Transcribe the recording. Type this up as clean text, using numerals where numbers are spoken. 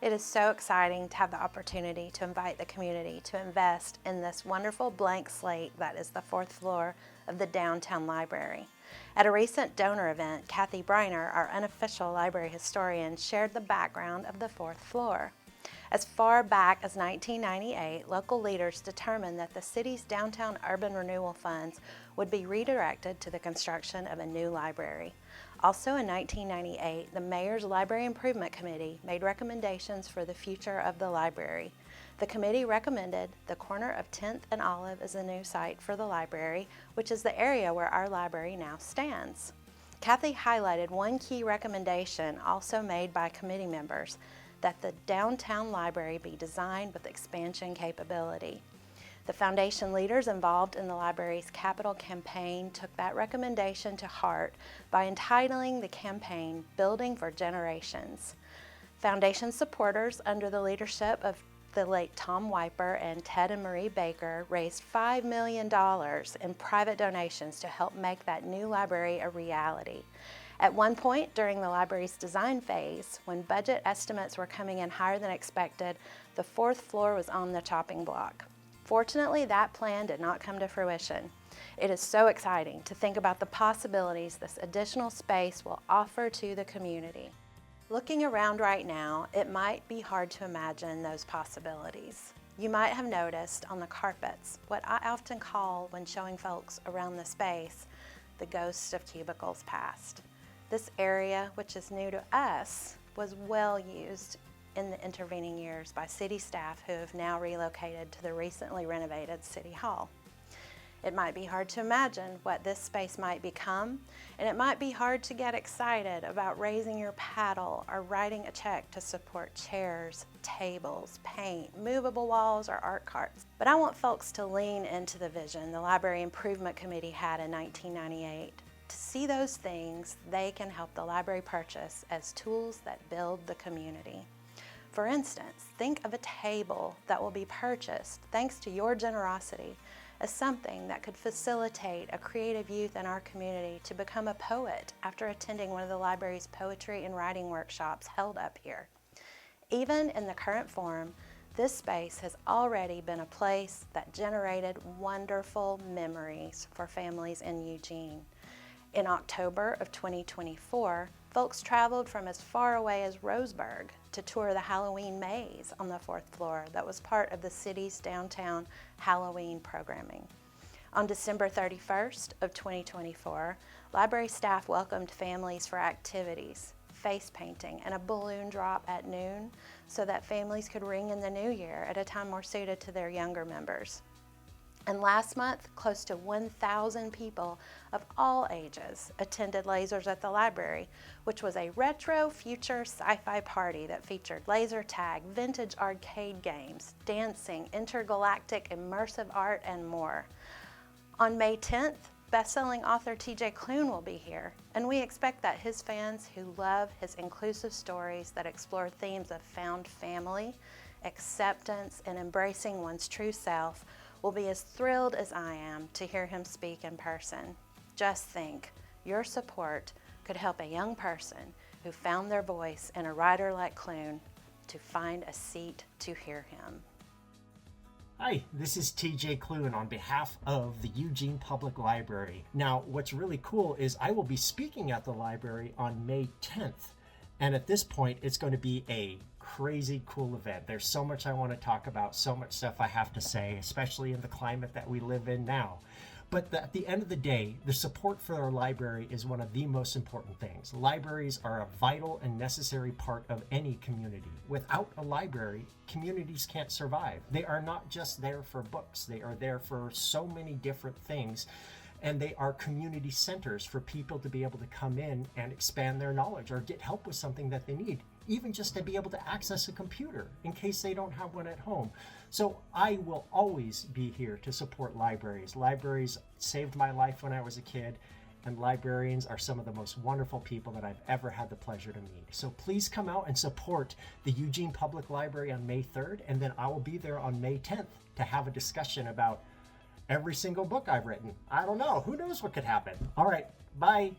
It is so exciting to have the opportunity to invite the community to invest in this wonderful blank slate that is the fourth floor of the downtown library. At a recent donor event, Kathy Briner, our unofficial library historian, shared the background of the fourth floor. As far back as 1998, local leaders determined that the city's downtown urban renewal funds would be redirected to the construction of a new library. Also in 1998, the Mayor's Library Improvement Committee made recommendations for the future of the library. The committee recommended the corner of 10th and Olive as a new site for the library, which is the area where our library now stands. Kathy highlighted one key recommendation also made by committee members, that the downtown library be designed with expansion capability. The foundation leaders involved in the library's capital campaign took that recommendation to heart by entitling the campaign Building for Generations. Foundation supporters under the leadership of the late Tom Wiper and Ted and Marie Baker raised $5 million in private donations to help make that new library a reality. At one point during the library's design phase, when budget estimates were coming in higher than expected, the fourth floor was on the chopping block. Fortunately, that plan did not come to fruition. It is so exciting to think about the possibilities this additional space will offer to the community. Looking around right now, it might be hard to imagine those possibilities. You might have noticed on the carpets what I often call, when showing folks around the space, the ghosts of cubicles past. This area, which is new to us, was well used in the intervening years by city staff who have now relocated to the recently renovated City Hall. It might be hard to imagine what this space might become, and it might be hard to get excited about raising your paddle or writing a check to support chairs, tables, paint, movable walls, or art carts. But I want folks to lean into the vision the Library Improvement Committee had in 1998. To see those things they can help the library purchase as tools that build the community. For instance, think of a table that will be purchased thanks to your generosity as something that could facilitate a creative youth in our community to become a poet after attending one of the library's poetry and writing workshops held up here. Even in the current form, this space has already been a place that generated wonderful memories for families in Eugene. In October of 2024, folks traveled from as far away as Roseburg to tour the Halloween maze on the fourth floor that was part of the city's downtown Halloween programming. On December 31st of 2024, library staff welcomed families for activities, face painting, and a balloon drop at noon so that families could ring in the new year at a time more suited to their younger members. And last month, close to 1,000 people of all ages attended Lasers at the Library, which was a retro future sci-fi party that featured laser tag, vintage arcade games, dancing, intergalactic immersive art, and more. On May 10th, best-selling author TJ Klune will be here, and we expect that his fans who love his inclusive stories that explore themes of found family, acceptance, and embracing one's true self will be as thrilled as I am to hear him speak in person. Just think, your support could help a young person who found their voice in a writer like Klune to find a seat to hear him. Hi, this is TJ Klune on behalf of the Eugene Public Library. Now, what's really cool is I will be speaking at the library on May 10th. And at this point, it's going to be a crazy cool event. There's so much I want to talk about, so much stuff I have to say, especially in the climate that we live in now. But at the end of the day, the support for our library is one of the most important things. Libraries are a vital and necessary part of any community. Without a library, communities can't survive. They are not just there for books. They are there for so many different things. And they are community centers for people to be able to come in and expand their knowledge or get help with something that they need, even just to be able to access a computer in case they don't have one at home. So I will always be here to support libraries. Libraries saved my life when I was a kid, and librarians are some of the most wonderful people that I've ever had the pleasure to meet. So please come out and support the Eugene Public Library on May 3rd, and then I will be there on May 10th to have a discussion about every single book I've written. I don't know. Who knows what could happen? All right. Bye.